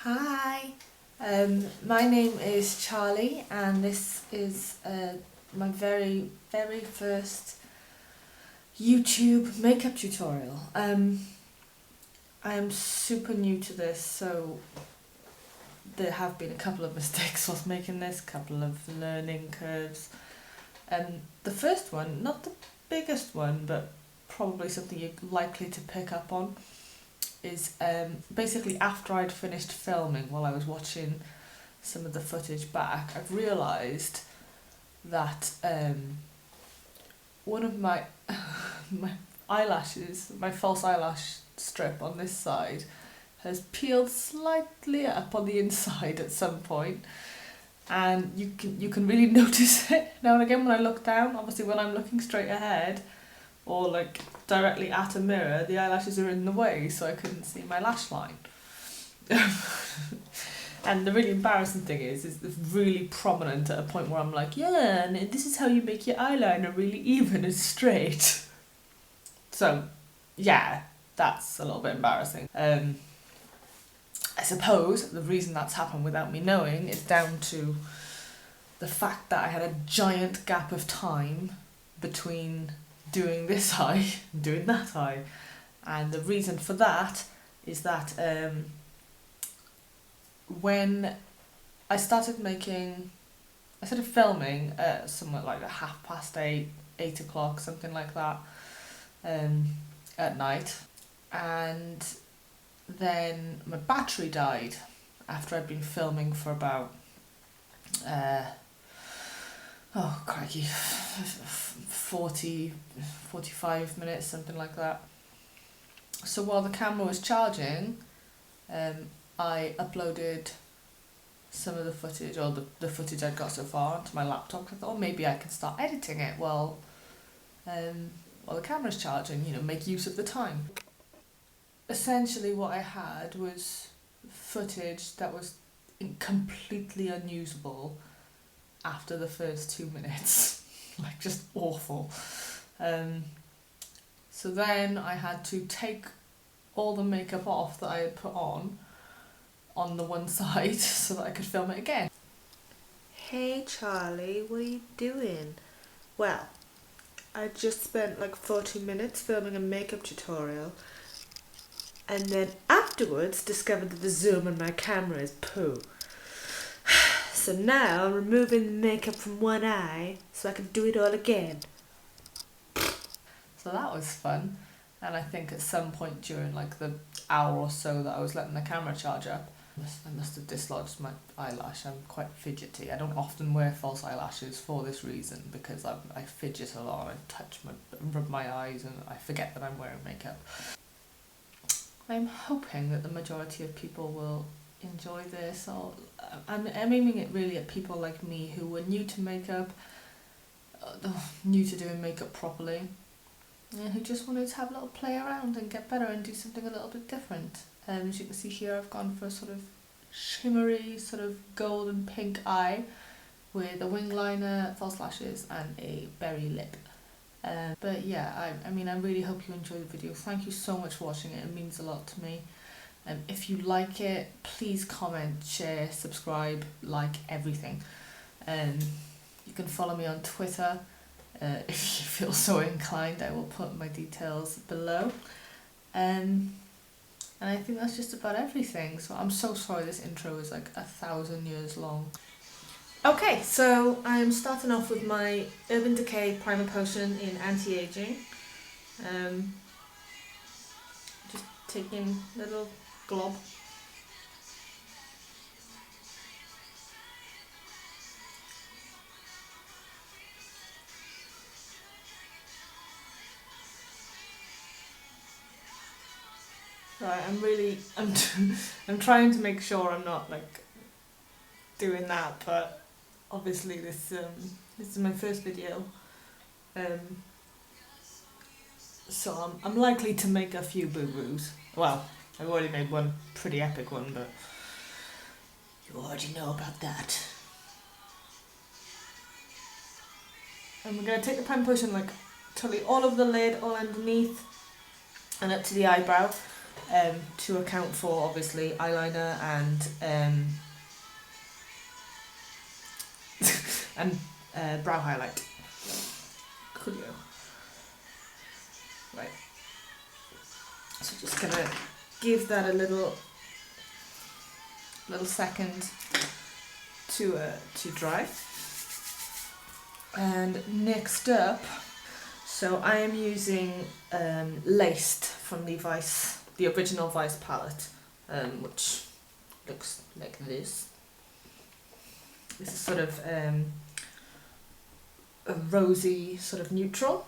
Hi, my name is Charlie and this is my very first YouTube makeup tutorial. I am super new to this, so there have been a couple of mistakes whilst making this, a couple of learning curves. The first one, not the biggest one, but probably something you're likely to pick up on, is basically after I'd finished filming, while I was watching some of the footage back, I've realised that one of my my eyelashes, my false eyelash strip on this side, has peeled slightly up on the inside at some point, and you can really notice it now and again when I look down. Obviously when I'm looking straight ahead or like directly at a mirror, the eyelashes are in the way, so I couldn't see my lash line. And the really embarrassing thing is it's really prominent at a point where I'm like, yeah, and this is how you make your eyeliner really even and straight. So yeah, that's a little bit embarrassing. I suppose the reason that's happened without me knowing is down to the fact that I had a giant gap of time between doing this eye and doing that eye. And the reason for that is that when I started filming somewhere like 8:30, 8 o'clock, something like that, at night, and then my battery died after I'd been filming for about oh crikey, 45 minutes, something like that. So while the camera was charging, I uploaded some of the footage, or the footage I'd got so far, onto my laptop. I thought, oh, maybe I can start editing it while the camera's charging, make use of the time. Essentially what I had was footage that was completely unusable after the first 2 minutes. Like, just awful. So then I had to take all the makeup off that I had put on the one side so that I could film it again. Hey Charlie, what are you doing? Well, I just spent like 40 minutes filming a makeup tutorial, and then afterwards discovered that the zoom on my camera is poo. So now I'm removing the makeup from one eye so I can do it all again. So that was fun, and I think at some point during like the hour or so that I was letting the camera charge up, I must have dislodged my eyelash. I'm quite fidgety. I don't often wear false eyelashes for this reason, because I fidget a lot, I rub my eyes, and I forget that I'm wearing makeup. I'm hoping that the majority of people will enjoy this. Or I'm aiming it really at people like me who were new to makeup, new to doing makeup properly, and who just wanted to have a little play around and get better and do something a little bit different. As you can see here, I've gone for a sort of shimmery, sort of golden pink eye with a wing liner, false lashes, and a berry lip. But yeah, I mean, I really hope you enjoy the video. Thank you so much for watching it. It means a lot to me. If you like it, please comment, share, subscribe, like everything. You can follow me on Twitter if you feel so inclined. I will put my details below. And I think that's just about everything. So I'm so sorry this intro is like 1,000 years long. Okay, so I'm starting off with my Urban Decay Primer Potion in Anti-Aging. Just taking a little glob. Right, I'm trying to make sure I'm not like doing that, but obviously this is my first video, so I'm likely to make a few boo-boos. Well, I've already made one pretty epic one, but you already know about that. And we're going to take the prime potion like totally all over the lid, all underneath, and up to the eyebrow. to account for obviously eyeliner and brow highlight. Coolio. Right. So just gonna give that a little second to dry. And next up, so I am using Laced from the original Vice palette, which looks like this. This is sort of a rosy sort of neutral.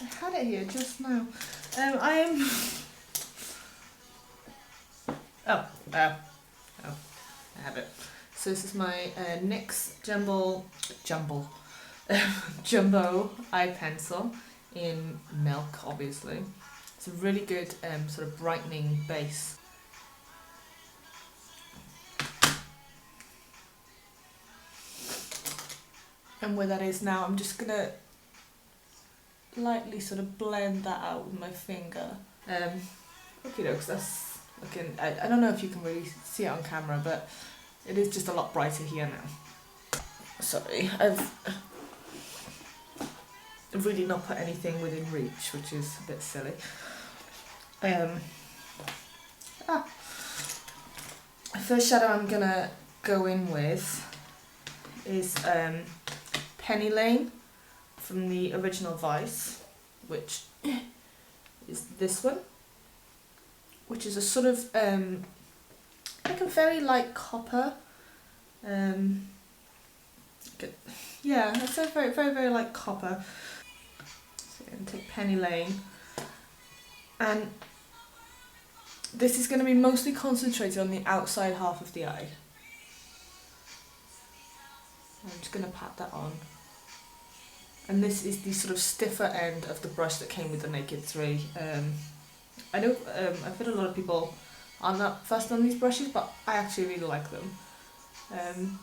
I had it here just now. I am. I have it. So this is my NYX Jumbo eye pencil in Milk, obviously. It's a really good sort of brightening base. And where that is now, I'm just gonna lightly sort of blend that out with my finger. Okay, because that's looking. I don't know if you can really see it on camera, but it is just a lot brighter here now. Sorry, I've really not put anything within reach, which is a bit silly. First shadow I'm gonna go in with is Penny Lane from the original Vice, which is this one, which is a sort of like a very light copper. Yeah, it's a very, very, very light copper. So I'm going to take Penny Lane, and this is going to be mostly concentrated on the outside half of the eye. I'm just going to pat that on. And this is the sort of stiffer end of the brush that came with the Naked 3. I know I've heard a lot of people aren't that fussed on these brushes, but I actually really like them.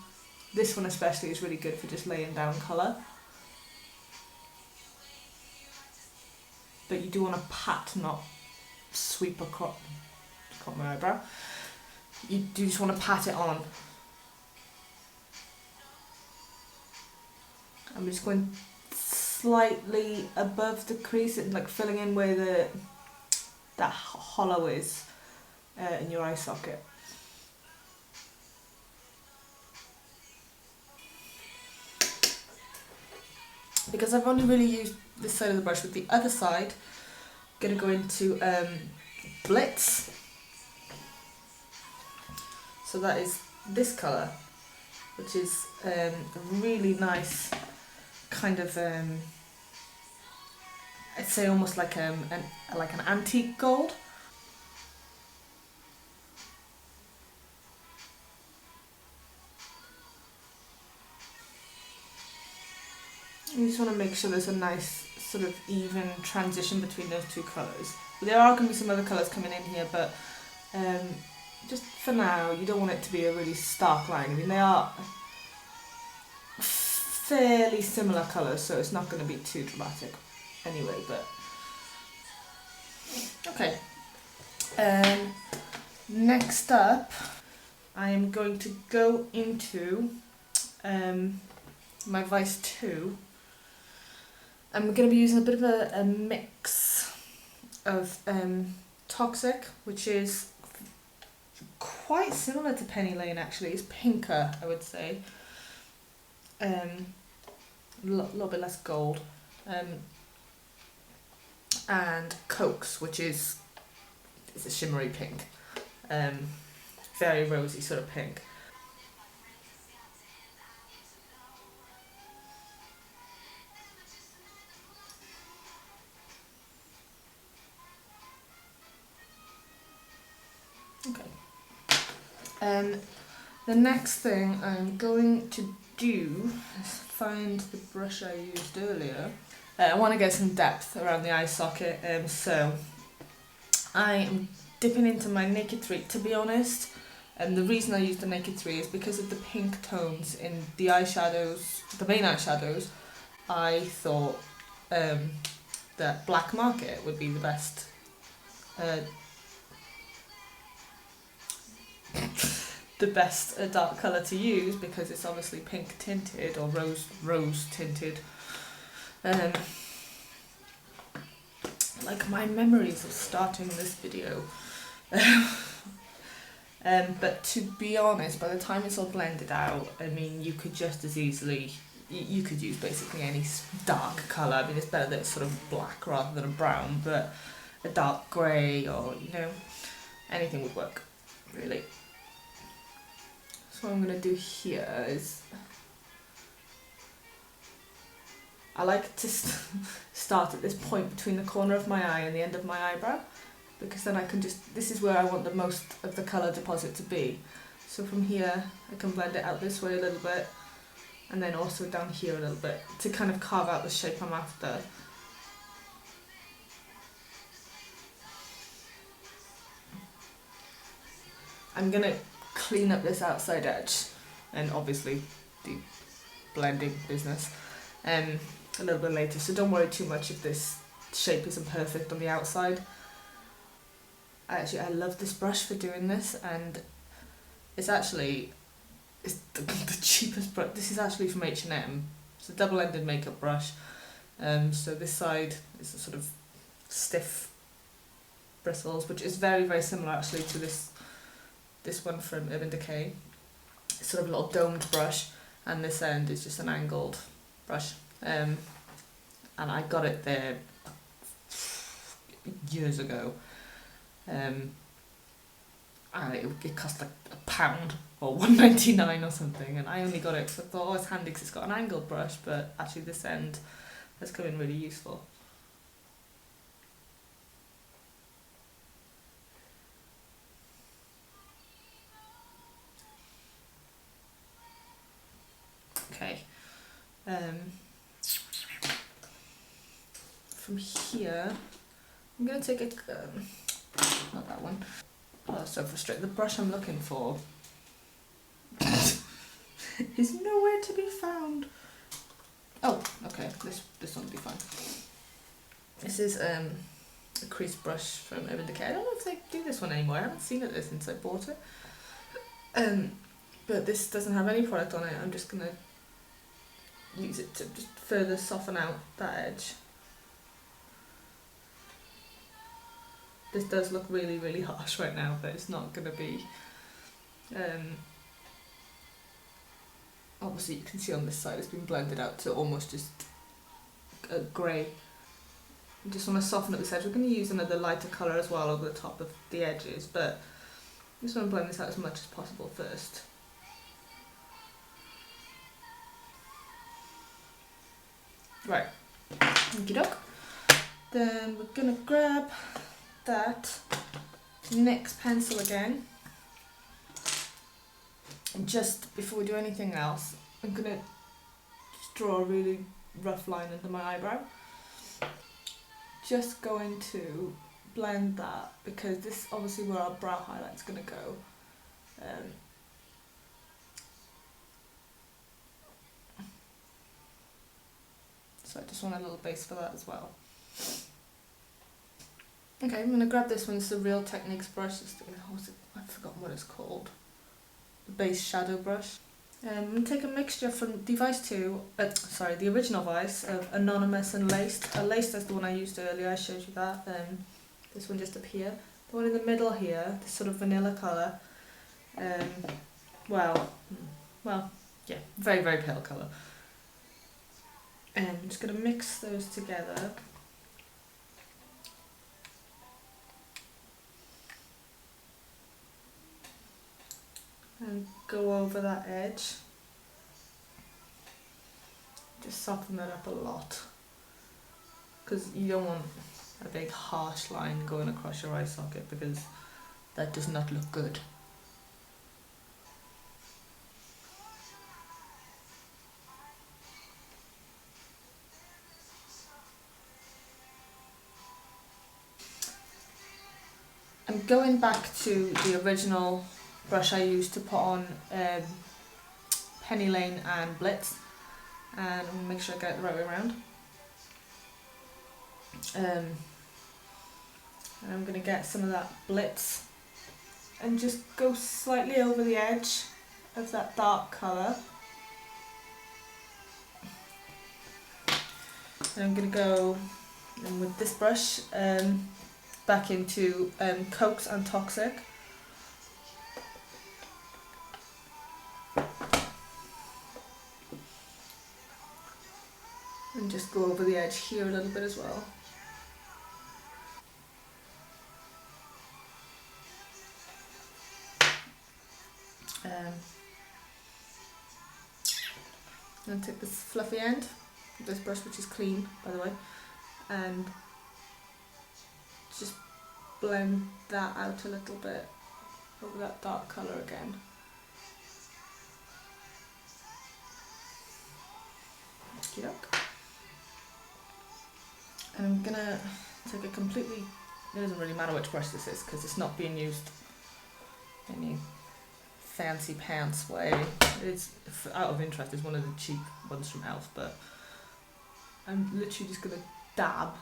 This one especially is really good for just laying down colour. But you do want to pat, not sweep across my eyebrow. You do just want to pat it on. I'm just going slightly above the crease and like filling in where that hollow is in your eye socket. Because I've only really used this side of the brush, with the other side I'm going to go into Blitz. So that is this colour, which is a really nice kind of I'd say almost like an antique gold. You just want to make sure there's a nice sort of even transition between those two colours. There are going to be some other colours coming in here, but just for now you don't want it to be a really stark line. I mean, they are fairly similar colours, so it's not going to be too dramatic anyway, but okay. Next up I am going to go into my Vice 2. I'm going to be using a bit of a mix of Toxic, which is quite similar to Penny Lane actually. It's pinker, I would say. A little bit less gold. And Coax, which is a shimmery pink. Very rosy sort of pink. Okay. The next thing I'm going to do is find the brush I used earlier. I want to get some depth around the eye socket, so I am dipping into my Naked 3. To be honest, And the reason I used the Naked 3 is because of the pink tones in the eyeshadows, the main eyeshadows. I thought that Black Market would be the best dark colour to use, because it's obviously pink tinted or rose tinted. Like my memories of starting this video. But to be honest, by the time it's all blended out, I mean, you could just as easily, you could use basically any dark colour. I mean, it's better that it's sort of black rather than a brown, but a dark grey or, you know, anything would work, really. So what I'm going to do here is, I like to start at this point between the corner of my eye and the end of my eyebrow, because then I can just, this is where I want the most of the colour deposit to be. So from here I can blend it out this way a little bit, and then also down here a little bit, to kind of carve out the shape I'm after. I'm going to clean up this outside edge and obviously do blending business a little bit later, so don't worry too much if this shape isn't perfect on the outside. I love this brush for doing this, and it's the cheapest brush. This is actually from H&M. It's a double-ended makeup brush. So this side is a sort of stiff bristles, which is very, very similar actually to this one from Decay. It's sort of a little domed brush, and this end is just an angled brush. And I got it there years ago. And it cost like £1 or £1.99 or something, and I only got it because I thought, oh, it's handy because it's got an angled brush, but actually this end has come in really useful. Okay, from here I'm going to take a, not that one, oh that's so frustrating, the brush I'm looking for is nowhere to be found. Oh, okay, this one will be fine. This is a crease brush from Decay. I don't know if they do this one anymore, I haven't seen it since I bought it. But this doesn't have any product on it, I'm just going to use it to just further soften out that edge. This does look really, really harsh right now, but it's not going to be. Obviously you can see on this side it's been blended out to almost just a grey. I just want to soften up this edge. We're going to use another lighter colour as well over the top of the edges, but I just want to blend this out as much as possible first. Right, okie doke. Then we're going to grab that NYX pencil again, and just before we do anything else, I'm going to just draw a really rough line under my eyebrow. Just going to blend that, because this is obviously where our brow highlight's going to go. So I just want a little base for that as well. Okay, I'm going to grab this one. It's a Real Techniques brush. I've forgotten what it's called. The base shadow brush. I'm going to take a mixture from Device 2, the original Vice of Anonymous and Laced. Laced is the one I used earlier, I showed you that. This one just up here. The one in the middle here, this sort of vanilla colour. Well, yeah, very, very pale colour. And I'm just going to mix those together. And go over that edge. Just soften that up a lot, because you don't want a big harsh line going across your eye socket, because that does not look good. I'm going back to the original brush I use to put on Penny Lane and Blitz, and make sure I get it the right way around. And I'm going to get some of that Blitz and just go slightly over the edge of that dark colour. And I'm going to go in with this brush back into Coax and Toxic. And just go over the edge here a little bit as well. And take this fluffy end of this brush, which is clean by the way, and just blend that out a little bit over that dark colour again. Okey-doke. And I'm gonna take a completely, it doesn't really matter which brush this is because it's not being used any fancy pants way. It's, out of interest, it's one of the cheap ones from e.l.f, but I'm literally just gonna dab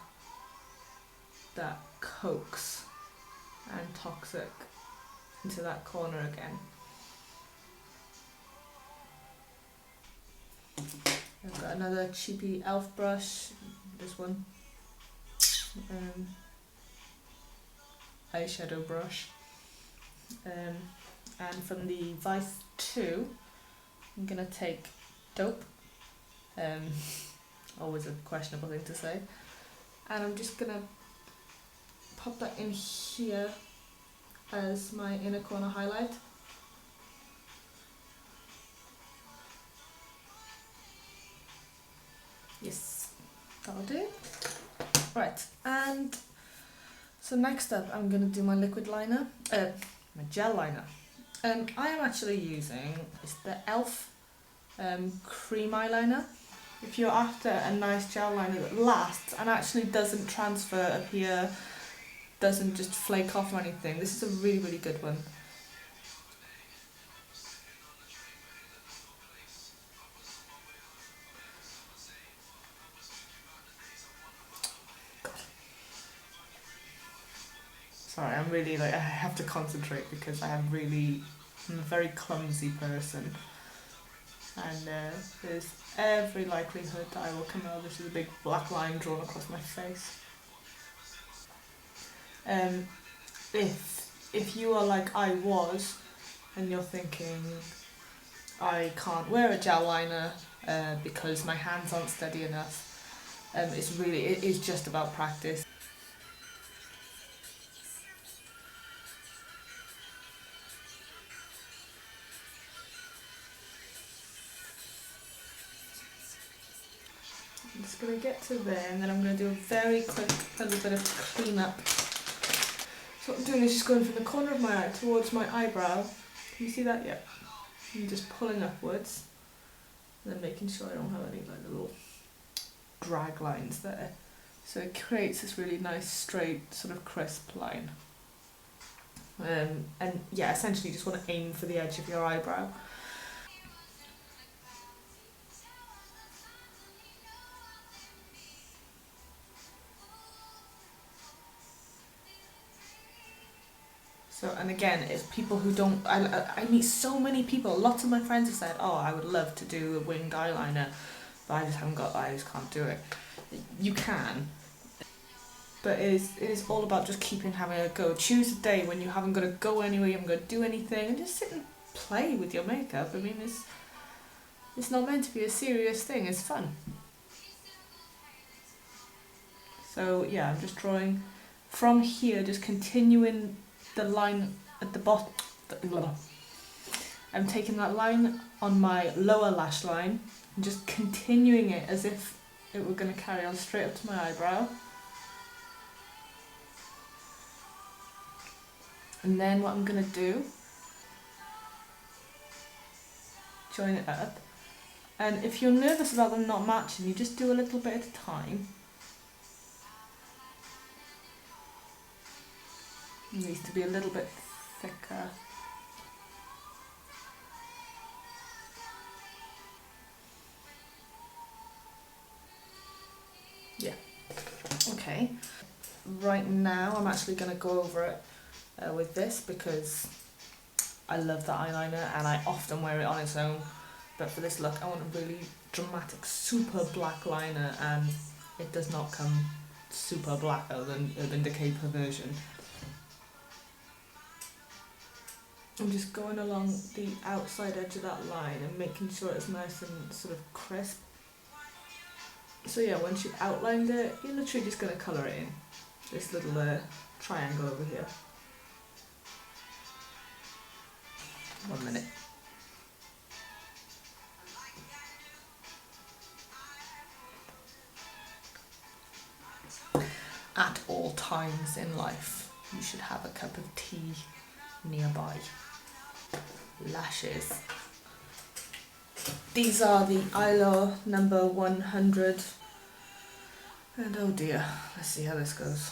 that Coax and Toxic into that corner again. I've got another cheapy e.l.f brush, this one, eyeshadow brush, and from the Vice 2 I'm going to take Dope, always a questionable thing to say, and I'm just going to pop that in here as my inner corner highlight. Yes, that'll do. Right, and so next up I'm going to do my liquid liner, my gel liner. I am actually using, it's the e.l.f. cream eyeliner. If you're after a nice gel liner that lasts and actually doesn't transfer, appear, doesn't just flake off or anything, this is a really, really good one. Sorry, I'm really I have to concentrate because I'm a very clumsy person, and there's every likelihood that I will come out with a big black line drawn across my face. If you are like I was, and you're thinking, I can't wear a gel liner because my hands aren't steady enough, it is just about practice. I'm just going to get to there, and then I'm going to do a very quick little bit of clean up. So what I'm doing is just going from the corner of my eye towards my eyebrow. Can you see that? Yeah. I'm just pulling upwards, and then making sure I don't have any little drag lines there. So it creates this really nice, straight, sort of crisp line. And yeah, essentially you just want to aim for the edge of your eyebrow. So, and again, it's people who don't, I meet so many people, lots of my friends have said, oh, I would love to do a winged eyeliner, but I just can't do it. You can, but it is all about just having a go. Choose a day when you haven't got to go anywhere, you haven't got to do anything, and just sit and play with your makeup. I mean, it's not meant to be a serious thing, it's fun. So yeah, I'm just drawing from here, just continuing the line at the bottom. I'm taking that line on my lower lash line and just continuing it as if it were going to carry on straight up to my eyebrow. And then what I'm going to do, join it up. And if you're nervous about them not matching, you just do a little bit at a time. It needs to be a little bit thicker. Yeah. Okay. Right now I'm actually going to go over it with this because I love the eyeliner and I often wear it on its own. But for this look I want a really dramatic, super black liner, and it does not come super blacker than Urban Decay Perversion. I'm just going along the outside edge of that line and making sure it's nice and sort of crisp. So yeah, once you've outlined it, you're literally just going to colour it in. This little triangle over here. 1 minute. At all times in life, you should have a cup of tea nearby. Lashes. These are the e.l.f. number 100. And oh dear, let's see how this goes.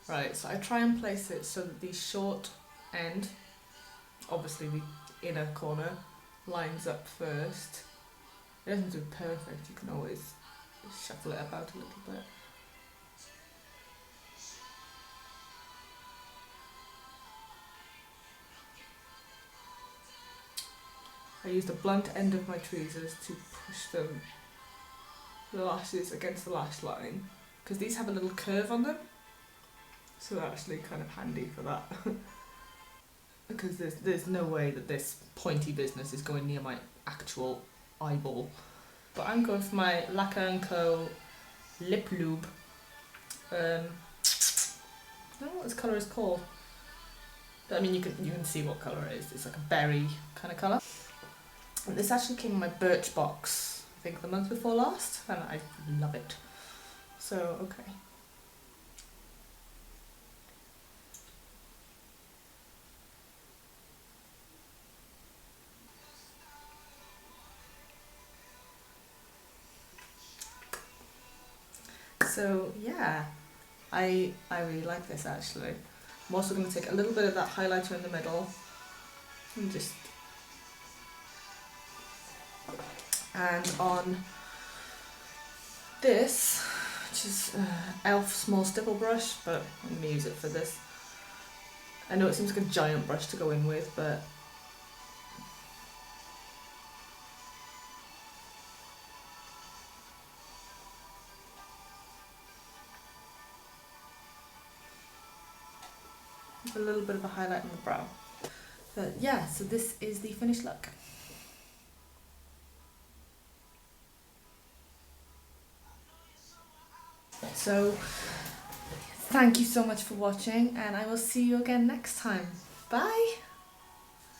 Right, so I try and place it so that the short end, obviously the inner corner, lines up first. It doesn't do perfect, you can always shuffle it about a little bit. I use the blunt end of my tweezers to push the lashes against the lash line, because these have a little curve on them, so they're actually kind of handy for that. Because there's no way that this pointy business is going near my actual eyeball. But I'm going for my Lacquer & Co. Lip Lube. I don't know what this colour is called. But I mean, you can see what colour it is. It's like a berry kind of colour. And this actually came in my Birch box, I think the month before last, and I love it. So, okay. So yeah, I really like this actually. I'm also going to take a little bit of that highlighter in the middle and on this, which is e.l.f. small stipple brush, but I'm going to use it for this. I know it seems like a giant brush to go in with, but a little bit of a highlight on the brow. But yeah, so this is the finished look. So thank you so much for watching, and I will see you again next time. Bye!